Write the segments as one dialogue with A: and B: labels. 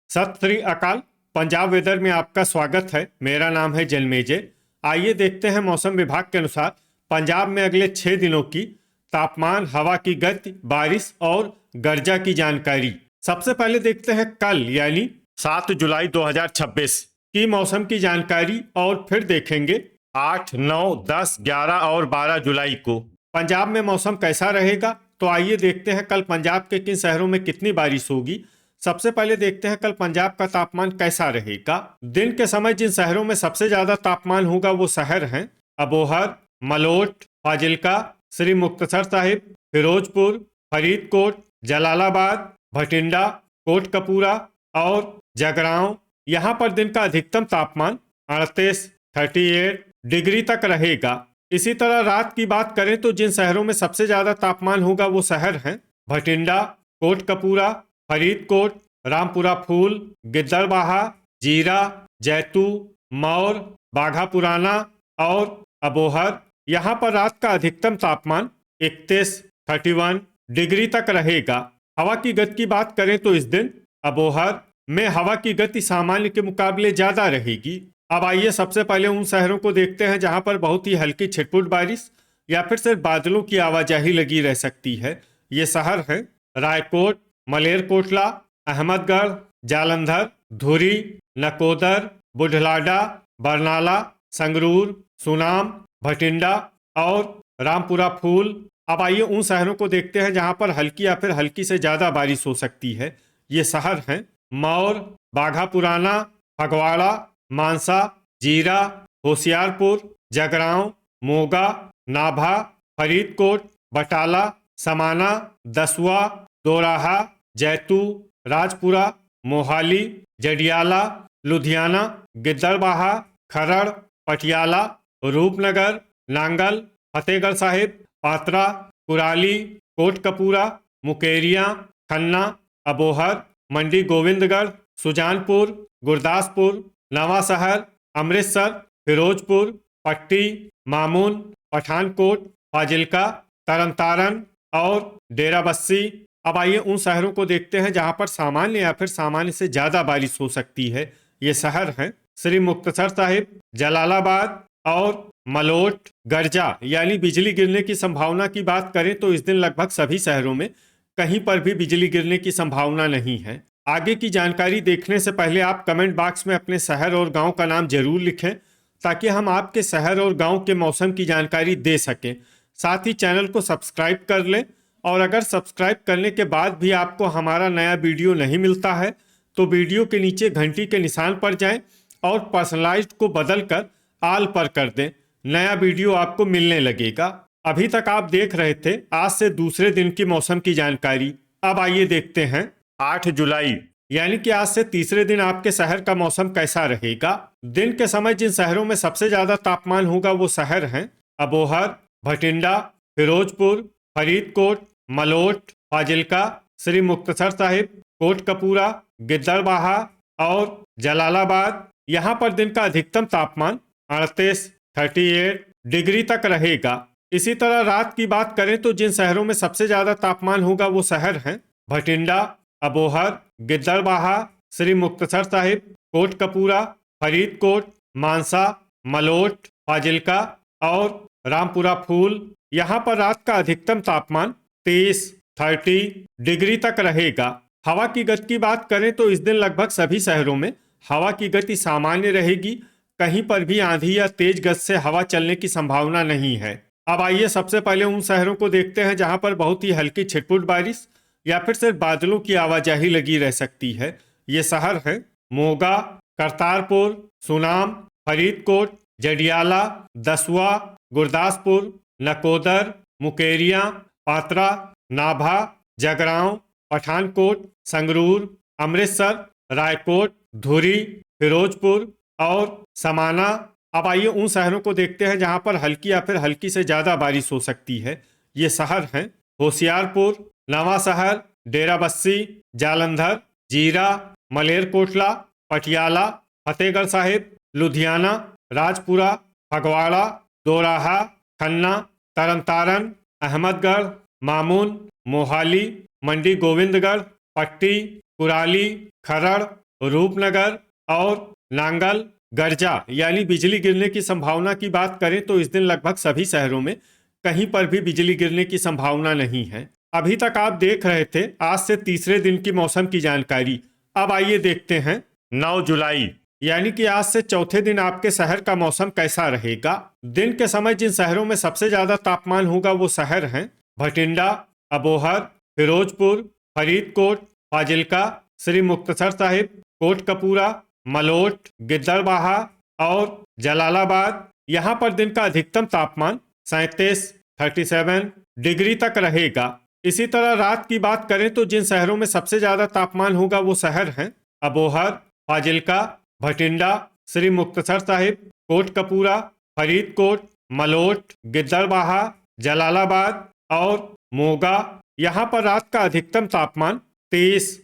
A: सत श्री अकाल। पंजाब वेदर में आपका स्वागत है। मेरा नाम है जन्मेजय। आइए देखते हैं मौसम विभाग के अनुसार पंजाब में अगले 6 दिनों की तापमान, हवा की गति, बारिश और गर्जा की जानकारी। सबसे पहले देखते हैं कल यानी 7 जुलाई 2026 की मौसम की जानकारी और फिर देखेंगे 8, 9, 10, 11 और 12 जुलाई को पंजाब में मौसम कैसा रहेगा। तो आइए देखते हैं कल पंजाब के किन शहरों में कितनी बारिश होगी। सबसे पहले देखते हैं कल पंजाब का तापमान कैसा रहेगा। दिन के समय जिन शहरों में सबसे ज्यादा तापमान होगा वो शहर हैं अबोहर, मलोट, फाजिल्का, श्री मुक्तसर साहिब, फिरोजपुर, फरीदकोट, जलालाबाद, भटिंडा, कोटकपूरा और जगरांव। यहाँ पर दिन का अधिकतम तापमान 38 डिग्री तक रहेगा। इसी तरह रात की बात करें तो जिन शहरों में सबसे ज्यादा तापमान होगा वो शहर हैं भटिंडा, कोटकपूरा, फरीदकोट, रामपुरा फूल, गिद्दड़बाहा, जीरा, जैतू, मौर, बाघा पुराना और अबोहर। यहाँ पर रात का अधिकतम तापमान 31 डिग्री तक रहेगा। हवा की गति की बात करें तो इस दिन अबोहर में हवा की गति सामान्य के मुकाबले ज्यादा रहेगी। अब आइए सबसे पहले उन शहरों को देखते हैं जहां पर बहुत ही हल्की छिटपुट बारिश या फिर सिर्फ बादलों की आवाजाही लगी रह सकती है। ये शहर हैं रायकोट, मलेरकोटला, अहमदगढ़, जालंधर, धुरी, नकोदर, बुढ़लाडा, बरनाला, संगरूर, सुनाम, भटिंडा और रामपुरा फूल। अब आइए उन शहरों को देखते हैं जहां पर हल्की या फिर हल्की से ज्यादा बारिश हो सकती है। ये शहर हैं मौर, बाघा पुराना, फगवाड़ा, मानसा, जीरा, होशियारपुर, जगरांव, मोगा, नाभा, फरीदकोट, बटाला, समाना, दसुआ, दोराहा, जैतू, राजपुरा, मोहाली, जडियाला, लुधियाना, गिद्दड़बाहा, खरड़, पटियाला, रूपनगर, नांगल, फतेहगढ़ साहिब, पात्रा, कुराली, कोटकपूरा, मुकेरिया, खन्ना, अबोहर, मंडी गोविंदगढ़, सुजानपुर, गुरदासपुर, नवांशहर, अमृतसर, फिरोजपुर, पट्टी, मामून, पठानकोट, फाजिल्का, तरनतारन और डेराबस्सी। अब आइए उन शहरों को देखते हैं जहां पर सामान्य या फिर सामान्य से ज्यादा बारिश हो सकती है। ये शहर हैं श्री मुक्तसर साहिब, जलालाबाद और मलोट। गर्जा यानी बिजली गिरने की संभावना की बात करें तो इस दिन लगभग सभी शहरों में कहीं पर भी बिजली गिरने की संभावना नहीं है। आगे की जानकारी देखने से पहले आप कमेंट बॉक्स में अपने शहर और गांव का नाम जरूर लिखें ताकि हम आपके शहर और गांव के मौसम की जानकारी दे सकें। साथ ही चैनल को सब्सक्राइब कर लें और अगर सब्सक्राइब करने के बाद भी आपको हमारा नया वीडियो नहीं मिलता है तो वीडियो के नीचे घंटी के निशान पर जाएं और पर्सनलाइज्ड को बदलकर आल पर कर दें। नया वीडियो आपको मिलने लगेगा। अभी तक आप देख रहे थे आज से दूसरे दिन की मौसम की जानकारी। अब आइए देखते हैं 8 जुलाई यानी कि आज से तीसरे दिन आपके शहर का मौसम कैसा रहेगा। दिन के समय जिन शहरों में सबसे ज्यादा तापमान होगा वो शहर हैं अबोहर, भटिंडा, फिरोजपुर, फरीदकोट, मलोट, फाजिल्का, श्री मुक्तसर साहिब, कोटकपूरा, गिद्दड़बाहा और जलालाबाद। यहाँ पर दिन का अधिकतम तापमान 38 डिग्री तक रहेगा। इसी तरह रात की बात करें तो जिन शहरों में सबसे ज्यादा तापमान होगा वो शहर हैं भटिंडा, अबोहर, गिद्दड़बाहा, श्री मुक्तसर साहिब, कोटकपूरा, फरीदकोट, मानसा, मलोट, फाजिल्का और रामपुरा फूल। यहाँ पर रात का अधिकतम तापमान 30 डिग्री तक रहेगा। हवा की गति की बात करें तो इस दिन लगभग सभी शहरों में हवा की गति सामान्य रहेगी। कहीं पर भी आंधी या तेज गति से हवा चलने की संभावना नहीं है। अब आइए सबसे पहले उन शहरों को देखते हैं जहां पर बहुत ही हल्की छिटपुट बारिश या फिर सिर्फ बादलों की आवाजाही लगी रह सकती है। ये शहर हैं मोगा, करतारपुर, सुनाम, फरीदकोट, जडियाला, दसुआ, गुरदासपुर, नकोदर, मुकेरिया, पात्रा, नाभा, जगरांव, पठानकोट, संगरूर, अमृतसर, रायकोट, धुरी, फिरोजपुर और समाना। अब आइए उन शहरों को देखते हैं जहां पर हल्की या फिर हल्की से ज्यादा बारिश हो सकती है। ये शहर हैं होशियारपुर, नवांशहर, डेराबस्सी, जालंधर, जीरा, मलेरकोटला, पटियाला, फतेहगढ़ साहिब, लुधियाना, राजपुरा, फगवाड़ा, दोराहा, खन्ना, तरनतारन, अहमदगढ़, मामून, मोहाली, मंडी गोविंदगढ़, पट्टी, कुराली, खरड़, रूपनगर और नांगल गर्जा यानी बिजली गिरने की संभावना की बात करें तो इस दिन लगभग सभी शहरों में कहीं पर भी बिजली गिरने की संभावना नहीं है। अभी तक आप देख रहे थे आज से तीसरे दिन की मौसम की जानकारी। अब आइए देखते हैं 9 जुलाई यानी कि आज से चौथे दिन आपके शहर का मौसम कैसा रहेगा। दिन के समय जिन शहरों में सबसे ज्यादा तापमान होगा वो शहर हैं भटिंडा, अबोहर, फिरोजपुर, फरीदकोट, फाजिल्का, श्री मुक्तसर साहिब, कोटकपूरा, मलोट, गिद्दड़बाहा और जलालाबाद। यहाँ पर दिन का अधिकतम तापमान 37 डिग्री तक रहेगा। इसी तरह रात की बात करें तो जिन शहरों में सबसे ज्यादा तापमान होगा वो शहर हैं अबोहर, फाजिल्का, भटिंडा, श्री मुक्तसर साहिब, कोटकपूरा, फरीदकोट, मलोट, गिद्दड़बाहा, जलालाबाद और मोगा। यहाँ पर रात का अधिकतम तापमान 30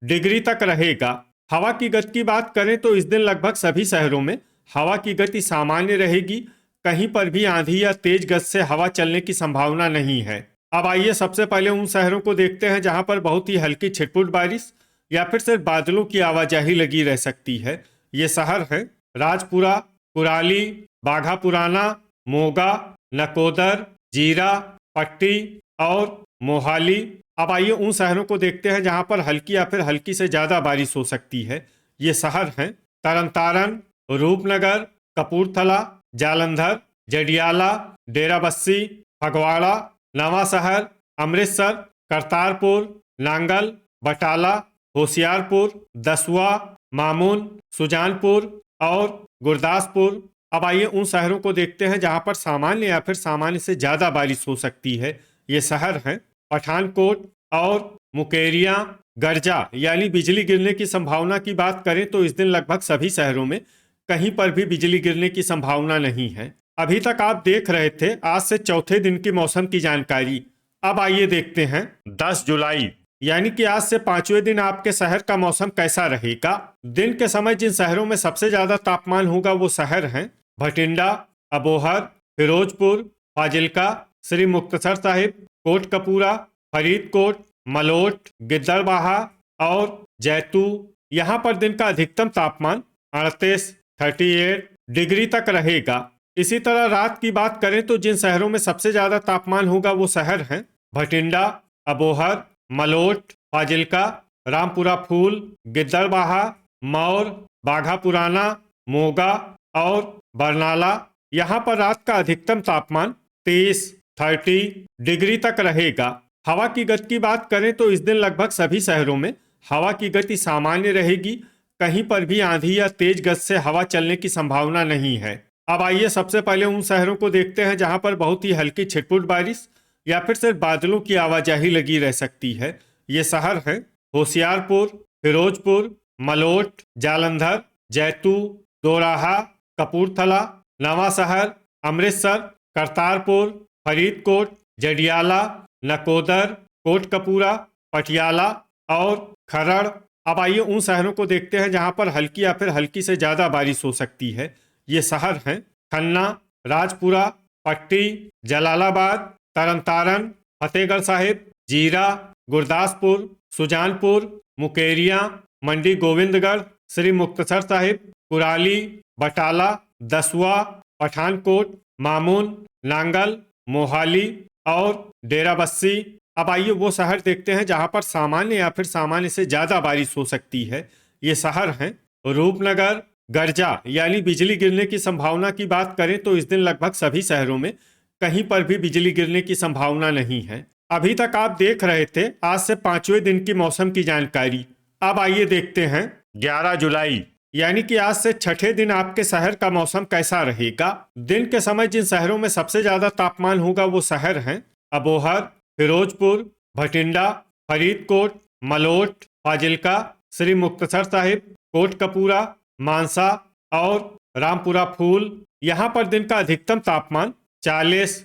A: डिग्री तक रहेगा। हवा की गति की बात करें तो इस दिन लगभग सभी शहरों में हवा की गति सामान्य रहेगी। कहीं पर भी आंधी या तेज गति से हवा चलने की संभावना नहीं है। अब आइए सबसे पहले उन शहरों को देखते हैं जहां पर बहुत ही हल्की छिटपुट बारिश या फिर सिर्फ बादलों की आवाजाही लगी रह सकती है। ये शहर हैं राजपुरा, कुराली, बाघा पुराना, मोगा, नकोदर, जीरा, पट्टी और मोहाली। अब आइए उन शहरों को देखते हैं जहां पर हल्की या फिर हल्की से ज्यादा बारिश हो सकती है। ये शहर हैं तरनतारन, रूपनगर, कपूरथला, जालंधर, जडियाला, डेराबस्सी, फगवाड़ा, नवा शहर, अमृतसर, करतारपुर, नांगल, बटाला, होशियारपुर, दसुआ, मामून, सुजानपुर और गुरदासपुर। अब आइए उन शहरों को देखते हैं जहां पर सामान्य या फिर सामान्य से ज्यादा बारिश हो सकती है। ये शहर हैं पठानकोट और मुकेरियां। गर्जा यानी बिजली गिरने की संभावना की बात करें तो इस दिन लगभग सभी शहरों में कहीं पर भी बिजली गिरने की संभावना नहीं है। अभी तक आप देख रहे थे आज से चौथे दिन की मौसम की जानकारी। अब आइए देखते हैं 10 जुलाई यानी कि आज से पांचवें दिन आपके शहर का मौसम कैसा रहेगा। दिन के समय जिन शहरों में सबसे ज्यादा तापमान होगा वो शहर हैं भटिंडा, अबोहर, फिरोजपुर, फाजिल्का, श्री मुक्तसर साहिब, कोटकपूरा, फरीदकोट, मलोट, गिद्दड़बाहा और जैतू। यहाँ पर दिन का अधिकतम तापमान 38 डिग्री तक रहेगा। इसी तरह रात की बात करें तो जिन शहरों में सबसे ज्यादा तापमान होगा वो शहर हैं भटिंडा, अबोहर, मलोट, फाजिल्का, रामपुरा फूल, गिद्दड़बाहा, मौर, बाघा पुराना, मोगा और बरनाला। यहाँ पर रात का अधिकतम तापमान 30 डिग्री तक रहेगा। हवा की गति की बात करें तो इस दिन लगभग सभी शहरों में हवा की गति सामान्य रहेगी। कहीं पर भी आंधी या तेज गति से हवा चलने की संभावना नहीं है। अब आइए सबसे पहले उन शहरों को देखते हैं जहां पर बहुत ही हल्की छिटपुट बारिश या फिर सिर्फ बादलों की आवाजाही लगी रह सकती है। ये शहर हैं होशियारपुर, फिरोजपुर, मलोट, जालंधर, जैतू, दोराहा, कपूरथला, नवा शहर, अमृतसर, करतारपुर, फरीदकोट, जडियाला, नकोदर, कोटकपूरा, पटियाला और खरड़। अब आइए उन शहरों को देखते हैं जहां पर हल्की या फिर हल्की से ज्यादा बारिश हो सकती है। ये शहर हैं खन्ना, राजपुरा, पट्टी, जलालाबाद, तरनतारन, फतेहगढ़ साहिब, जीरा, गुरदासपुर, सुजानपुर, मुकेरियां, मंडी गोविंदगढ़, श्री मुक्तसर साहिब, कुराली, बटाला, दसुआ, पठानकोट, मामून, नांगल, मोहाली और डेराबस्सी। अब आइए वो शहर देखते हैं जहां पर सामान्य या फिर सामान्य से ज्यादा बारिश हो सकती है। ये शहर हैं रूपनगर, गर्जा यानी बिजली गिरने की संभावना की बात करें तो इस दिन लगभग सभी शहरों में कहीं पर भी बिजली गिरने की संभावना नहीं है। अभी तक आप देख रहे थे आज से पांचवें दिन की मौसम की जानकारी। अब आइए देखते हैं 11 जुलाई यानी कि आज से छठे दिन आपके शहर का मौसम कैसा रहेगा। दिन के समय जिन शहरों में सबसे ज्यादा तापमान होगा वो शहर हैं अबोहर, फिरोजपुर, भटिंडा, फरीदकोट, मलोट, फाजिल्का, श्री मुक्तसर साहिब, कोटकपूरा, मानसा और रामपुरा फूल। यहाँ पर दिन का अधिकतम तापमान 40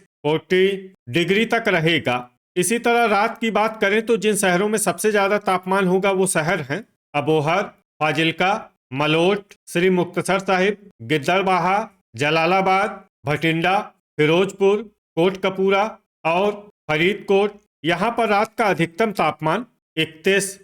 A: डिग्री तक रहेगा। इसी तरह रात की बात करें तो जिन शहरों में सबसे ज्यादा तापमान होगा वो शहर हैं अबोहर, फाजिल्का, मलोट, श्री मुक्तसर साहिब, गिद्दड़बाहा, जलालाबाद, भटिंडा, फिरोजपुर, कोटकपूरा और फरीदकोट। यहाँ पर रात का अधिकतम तापमान 31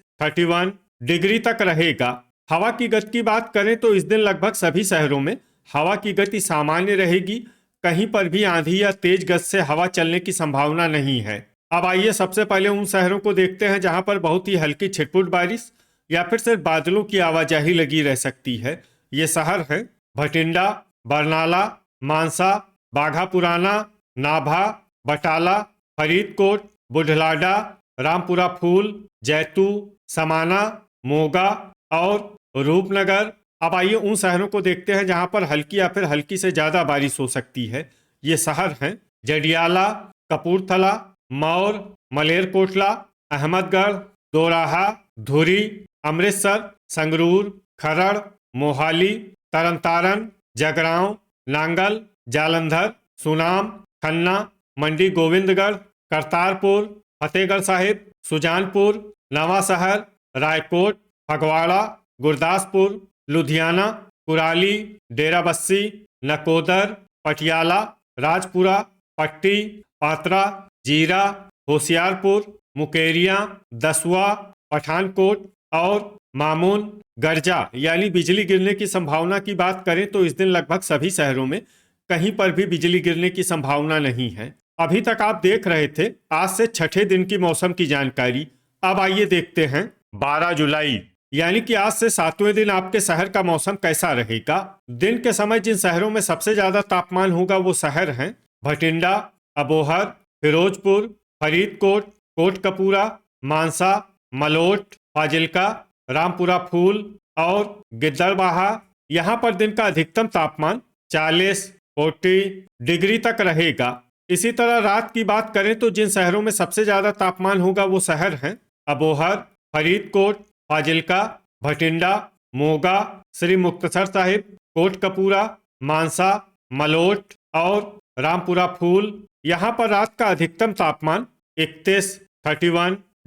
A: डिग्री तक रहेगा। हवा की गति की बात करें तो इस दिन लगभग सभी शहरों में हवा की गति सामान्य रहेगी। कहीं पर भी आंधी या तेज गति से हवा चलने की संभावना नहीं है। अब आइए सबसे पहले उन शहरों को देखते हैं जहां पर बहुत ही हल्की छिटपुट बारिश या फिर सिर्फ बादलों की आवाजाही लगी रह सकती है। ये शहर हैं भटिंडा, बरनाला, मानसा, बाघा पुराना, नाभा, बटाला, फरीदकोट, बुढलाडा, रामपुरा फूल, जैतू, समाना, मोगा और रूपनगर। अब आइए उन शहरों को देखते हैं जहां पर हल्की या फिर हल्की से ज्यादा बारिश हो सकती है। ये शहर हैं जडियाला, कपूरथला, मौर, मलेरकोटला, अहमदगढ़, दोराहा, धुरी, अमृतसर, संगरूर, खरड़, मोहाली, तरनतारन, जगरांव, नांगल, जालंधर, सुनाम, खन्ना, मंडी गोविंदगढ़, करतारपुर, फतेहगढ़ साहिब, सुजानपुर, नवांशहर, रायकोट, फगवाड़ा, गुरदासपुर, लुधियाना, कुराली, डेराबस्सी, नकोदर, पटियाला, राजपुरा, पट्टी, पात्रा, जीरा, होशियारपुर, मुकेरियां, दसुआ, पठानकोट और मामून। गर्जा यानी बिजली गिरने की संभावना की बात करें तो इस दिन लगभग सभी शहरों में कहीं पर भी बिजली गिरने की संभावना नहीं है। अभी तक आप देख रहे थे आज से छठे दिन की मौसम की जानकारी। अब आइए देखते हैं 12 जुलाई यानी कि आज से 7वें दिन आपके शहर का मौसम कैसा रहेगा। दिन के समय जिन शहरों में सबसे ज्यादा तापमान होगा वो शहर हैं भटिंडा, अबोहर, फिरोजपुर, फरीदकोट, कोटकपूरा, मानसा, मलोट, फाजिल्का, रामपुरा फूल और गिद्दड़बाहा। यहाँ पर दिन का अधिकतम तापमान 40 डिग्री तक रहेगा। इसी तरह रात की बात करें तो जिन शहरों में सबसे ज्यादा तापमान होगा वो शहर हैं अबोहर, फरीदकोट, फाजिल्का, भटिंडा, मोगा, श्री मुक्तसर साहिब, कोटकपूरा, मानसा, मलोट और रामपुरा फूल। यहाँ पर रात का अधिकतम तापमान 31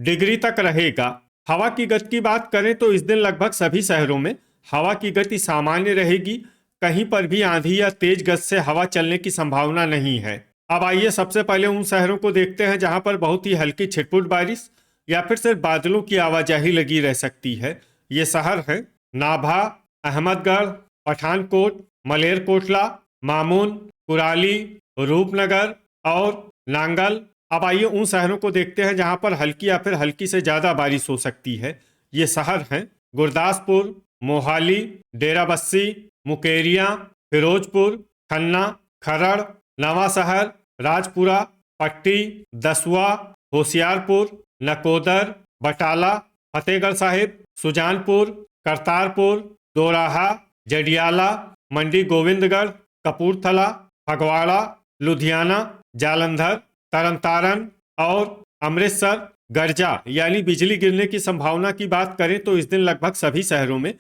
A: डिग्री तक रहेगा। हवा की गति की बात करें तो इस दिन लगभग सभी शहरों में हवा की गति सामान्य रहेगी। कहीं पर भी आंधी या तेज गति से हवा चलने की संभावना नहीं है। अब आइए सबसे पहले उन शहरों को देखते हैं जहां पर बहुत ही हल्की छिटपुट बारिश या फिर सिर्फ बादलों की आवाजाही लगी रह सकती है। ये शहर हैं नाभा, अहमदगढ़, पठानकोट, मलेरकोटला, मामून, कुराली, रूपनगर और नांगल। अब आइए उन शहरों को देखते हैं जहां पर हल्की या फिर हल्की से ज्यादा बारिश हो सकती है। ये शहर हैं गुरदासपुर, मोहाली, डेराबस्सी, मुकेरियां, फिरोजपुर, खन्ना, खरड़, नवांशहर, राजपुरा, पट्टी, दसुआ, होशियारपुर, नकोदर, बटाला, फतेहगढ़ साहिब, सुजानपुर, करतारपुर, दोराहा, जडियाला, मंडी गोविंदगढ़, कपूरथला, फगवाड़ा, लुधियाना, जालंधर, तरनतारन और अमृतसर। गर्जा यानी बिजली गिरने की संभावना की बात करें तो इस दिन लगभग सभी शहरों में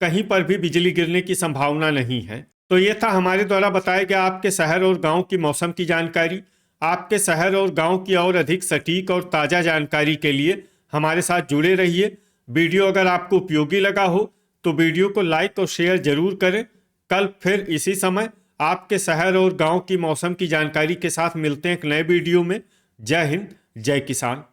A: कहीं पर भी बिजली गिरने की संभावना नहीं है। तो ये था हमारे द्वारा बताया गया आपके शहर और गांव की मौसम की जानकारी। आपके शहर और गांव की और अधिक सटीक और ताज़ा जानकारी के लिए हमारे साथ जुड़े रहिए। वीडियो अगर आपको उपयोगी लगा हो तो वीडियो को लाइक और शेयर जरूर करें। कल फिर इसी समय आपके शहर और गांव की मौसम की जानकारी के साथ मिलते हैं एक नए वीडियो में। जय हिंद, जय किसान।